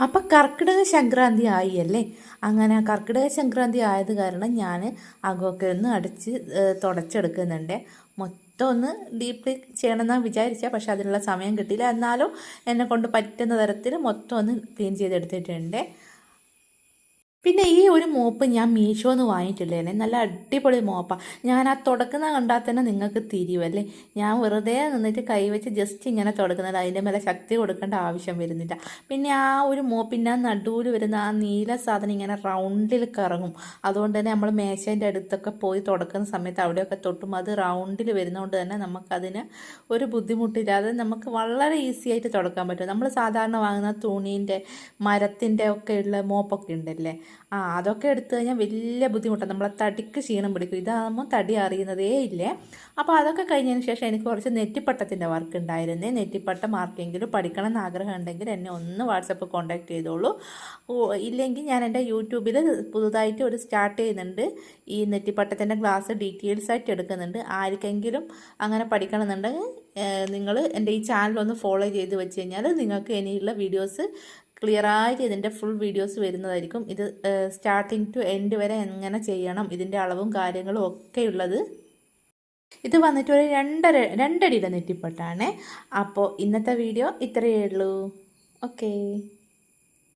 അപ്പം കർക്കിടക സംക്രാന്തി ആയി അല്ലേ. അങ്ങനെ കർക്കിടക സംക്രാന്തി ആയത് കാരണം ഞാൻ അകമൊക്കെ ഒന്ന് അടിച്ച് തുടച്ചെടുക്കുന്നുണ്ട്. മൊത്തം ഒന്ന് ഡീപ്ലി ചെയ്യണമെന്നാണ് വിചാരിച്ചത്, പക്ഷെ അതിനുള്ള സമയം കിട്ടിയില്ല. എന്നാലും എന്നെ കൊണ്ട് പറ്റുന്ന തരത്തിൽ മൊത്തം ഒന്ന് ക്ലീൻ ചെയ്തെടുത്തിട്ടുണ്ട്. പിന്നെ ഈ ഒരു മോപ്പ് ഞാൻ മീഷോന്ന് വാങ്ങിയിട്ടില്ലേ, നല്ല അടിപൊളി മോപ്പാണ്. ഞാൻ ആ തുടക്കുന്ന കണ്ടാൽ തന്നെ നിങ്ങൾക്ക് തിരിയുമല്ലേ. ഞാൻ വെറുതെ നിന്നിട്ട് കൈവച്ച് ജസ്റ്റ് ഇങ്ങനെ തുടക്കുന്നത്, അതിൻ്റെ മേലെ ശക്തി കൊടുക്കേണ്ട ആവശ്യം വരുന്നില്ല. പിന്നെ ആ ഒരു മോപ്പിൻ്റെ നടുവിൽ വരുന്ന ആ നീല സാധനം ഇങ്ങനെ റൗണ്ടിൽ കറങ്ങും. അതുകൊണ്ട് തന്നെ നമ്മൾ മേശേൻ്റെ അടുത്തൊക്കെ പോയി തുടക്കുന്ന സമയത്ത് അവിടെയൊക്കെ തൊട്ടും അത് റൗണ്ടിൽ വരുന്നതുകൊണ്ട് തന്നെ നമുക്കതിന് ഒരു ബുദ്ധിമുട്ടില്ലാതെ നമുക്ക് വളരെ ഈസി ആയിട്ട് തുടക്കാൻ പറ്റും. നമ്മൾ സാധാരണ വാങ്ങുന്ന തുണീൻ്റെ മരത്തിൻ്റെ ഒക്കെ ഉള്ള മോപ്പൊക്കെ ഉണ്ടല്ലേ, അതൊക്കെ എടുത്തു കഴിഞ്ഞാൽ വലിയ ബുദ്ധിമുട്ടാണ്. നമ്മളെ തടിക്ക് ക്ഷീണം പിടിക്കും. ഇതാകുമ്പോൾ തടി അറിയുന്നതേ ഇല്ലേ. അപ്പോൾ അതൊക്കെ കഴിഞ്ഞതിന് ശേഷം എനിക്ക് കുറച്ച് നെറ്റിപ്പട്ടത്തിൻ്റെ വർക്ക് ഉണ്ടായിരുന്നേ. നെറ്റിപ്പട്ടം ആർക്കെങ്കിലും പഠിക്കണം എന്ന് ആഗ്രഹം ഉണ്ടെങ്കിൽ എന്നെ ഒന്ന് വാട്സപ്പ് കോൺടാക്ട് ചെയ്തോളൂ. ഇല്ലെങ്കിൽ ഞാൻ എൻ്റെ യൂട്യൂബിൽ പുതുതായിട്ട് ഒരു സ്റ്റാർട്ട് ചെയ്യുന്നുണ്ട്. ഈ നെറ്റിപ്പട്ടത്തിൻ്റെ ക്ലാസ് ഡീറ്റെയിൽസ് ആയിട്ട് എടുക്കുന്നുണ്ട്. ആർക്കെങ്കിലും അങ്ങനെ പഠിക്കണം എന്നുണ്ടെങ്കിൽ നിങ്ങൾ എൻ്റെ ഈ ചാനലൊന്ന് ഫോളോ ചെയ്ത് വെച്ച് കഴിഞ്ഞാൽ നിങ്ങൾക്ക് ഇനിയുള്ള വീഡിയോസ് ക്ലിയറായിട്ട് ഇതിൻ്റെ ഫുൾ വീഡിയോസ് വരുന്നതായിരിക്കും. ഇത് സ്റ്റാർട്ടിങ് ടു എൻഡ് വരെ എങ്ങനെ ചെയ്യണം, ഇതിൻ്റെ അളവും കാര്യങ്ങളും ഒക്കെ ഉള്ളത്. ഇത് വന്നിട്ട് ഒരു രണ്ടടിയുടെ നെറ്റിപ്പട്ടാണ്. അപ്പോൾ ഇന്നത്തെ വീഡിയോ ഇത്രയേ ഉള്ളൂ. ഓക്കേ.